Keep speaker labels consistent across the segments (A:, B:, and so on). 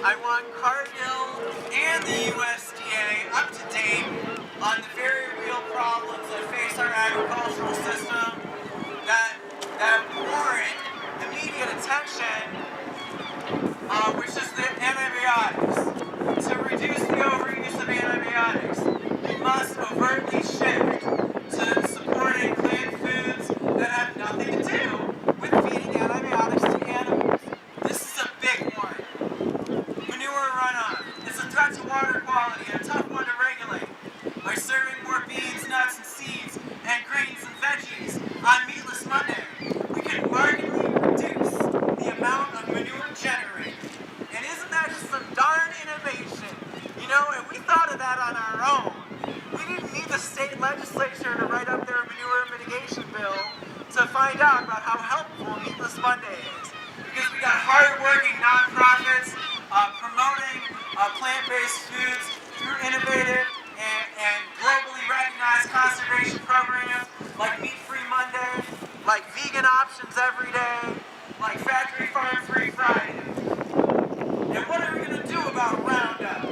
A: I want Cargill and the USDA up to date on the very real problems that face our agricultural system that warrant immediate attention, which is the antibiotics. To reduce the overuse of antibiotics, we must overtly shift to supporting plant foods that have nothing to do with feeding antibiotics to animals. This is a big one. Manure runoff is a threat to water quality and a tough one to regulate. By serving more beans, nuts, and seeds, and grains and veggies on Meatless Monday, we can markedly reduce the amount of manure generated. And isn't that just some darn innovation? You know, and we thought of that on our own. We didn't need the state legislature to write up their manure mitigation bill to find out about how helpful Meatless Monday is. Because we got hard-working nonprofits promoting plant-based foods through innovative and globally recognized conservation programs like Meat-Free Monday, like Vegan Options Every Day, like Factory Farm Free Friday. And what are we going to do about Roundup?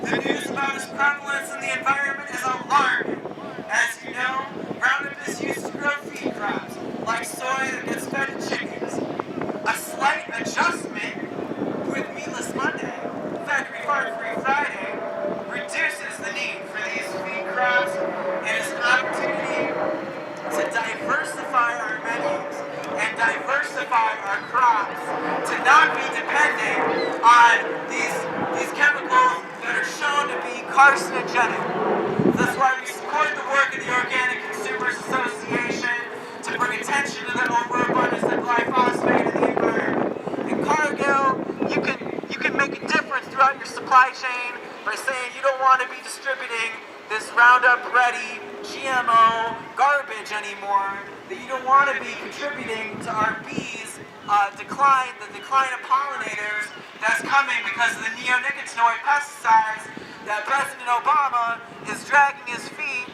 A: The news about its prevalence in the environment is alarming. As you know, Roundup is used to grow feed crops, like soy that gets fed to chickens. A slight adjustment with Meatless Monday, Factory Farm Free Friday, reduces the need for these feed crops and is an opportunity to diversify our menus and diversify our crops, to not be dependent on these chemicals that are shown to be carcinogenic. That's why we support the work of the Organic Consumers Association to bring attention to the overabundance of glyphosate in the environment. In Cargill, you can make a difference throughout your supply chain by saying you don't want to be distributing this Roundup Ready GMO garbage anymore, that you don't want to be contributing to our bees' decline, the decline of pollinators that's coming because of the neonicotinoid pesticides that President Obama is dragging his feet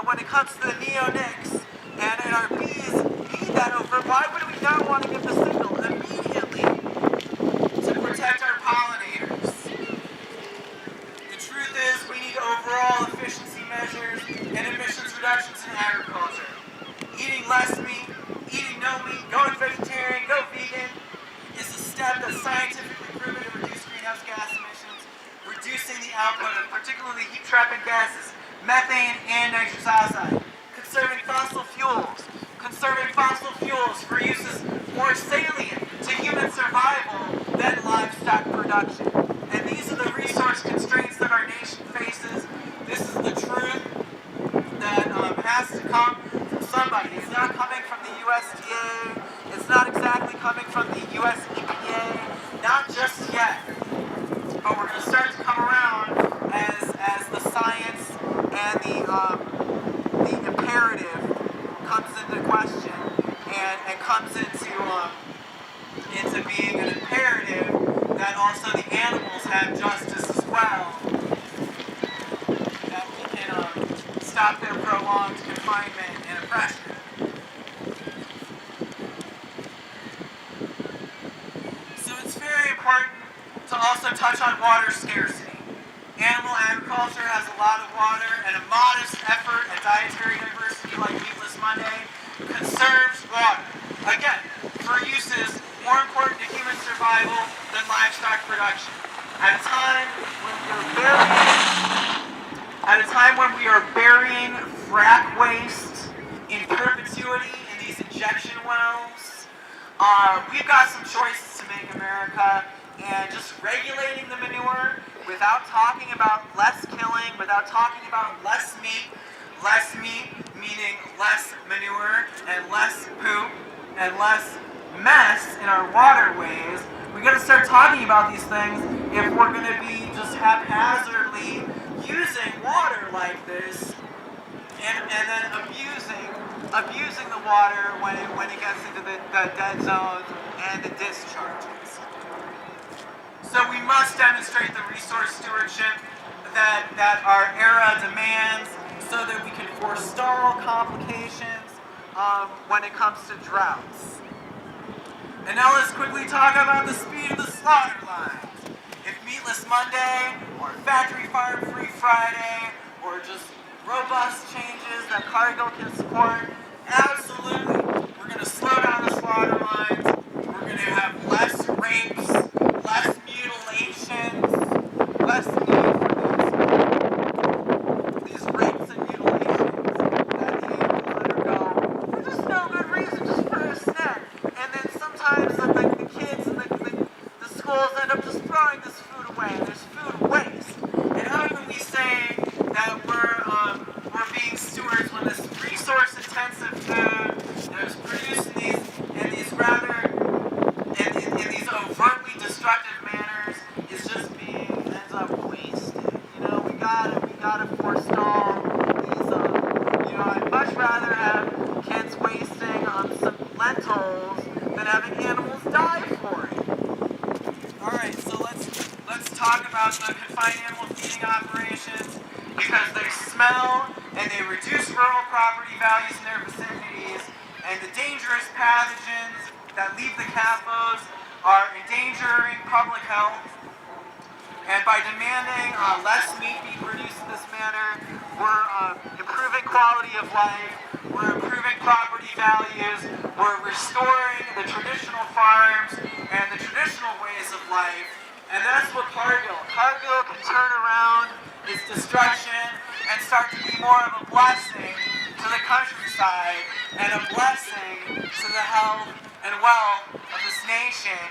A: when it comes to the neonics. And our bees need that over. Why would we not want to give the signal immediately to protect our pollinators? The truth is we need overall efficiency measures and emissions reductions in agriculture. Eating less meat, eating no meat, going vegetarian, go vegan is a step that's scientifically proven to reduce greenhouse gas emissions, reducing the output of particularly heat-trapping gases, methane and nitrous oxide. Conserving fossil fuels for uses more salient to human survival than livestock production. And these are the resource constraints that our nation faces. This is the truth that has to come from somebody. It's not coming from the USDA. It's not exactly coming from the US EPA. Not just yet. But we're going to start to come around as the science and the imperative comes into question and comes into being an imperative that also the animals have justice as well, that we can stop their prolonged confinement and oppression. So it's very important to also touch on water scarcity. Animal agriculture has a lot of water, and a modest effort at dietary diversity like Meatless Monday conserves water. Again, for uses more important to human survival than livestock production. At a time when we are burying frack waste in perpetuity in these injection wells, we've got some choices to make, America, and just regulating the manure without talking about less killing, without talking about less meat meaning less manure and less poop and less mess in our waterways. We got to start talking about these things if we're going to be just haphazardly using water like this and then abusing the water when it gets into the dead zones and the discharges. So we must demonstrate the resource stewardship that our era demands so that we can forestall complications when it comes to droughts. And now let's quickly talk about the speed of the slaughter lines. if Meatless Monday, or Factory Farm Free Friday, or just robust changes that Cargill can support, absolutely, we're going to slow down the slaughter lines, we're going to have less rapes, less mutilations, less need for these rapes and mutilations that the animals undergo for just no good reason, just for a snack. And then sometimes the kids and the schools end up just throwing this food away, and there's food waste. And how can we say that we're being stewards when this resource-intensive food that is produced in these rather in these overtly destructive manners is just ends up wasted? You know, we gotta forestall these. I'd much rather have kids wasting on some lentils than having animals die for it. All right, so let's talk about the confined animal feeding operations, because they smell and they reduce rural property values in their vicinities, and the dangerous pathogens that leave the CAFOs are endangering public health. And by demanding less meat be produced in this manner, we're improving quality of life, we're improving property values, we're restoring the traditional farms and the traditional ways of life. And that's what Cargill can turn around its destruction and start to be more of a blessing to the countryside and a blessing to the health and wealth of this nation.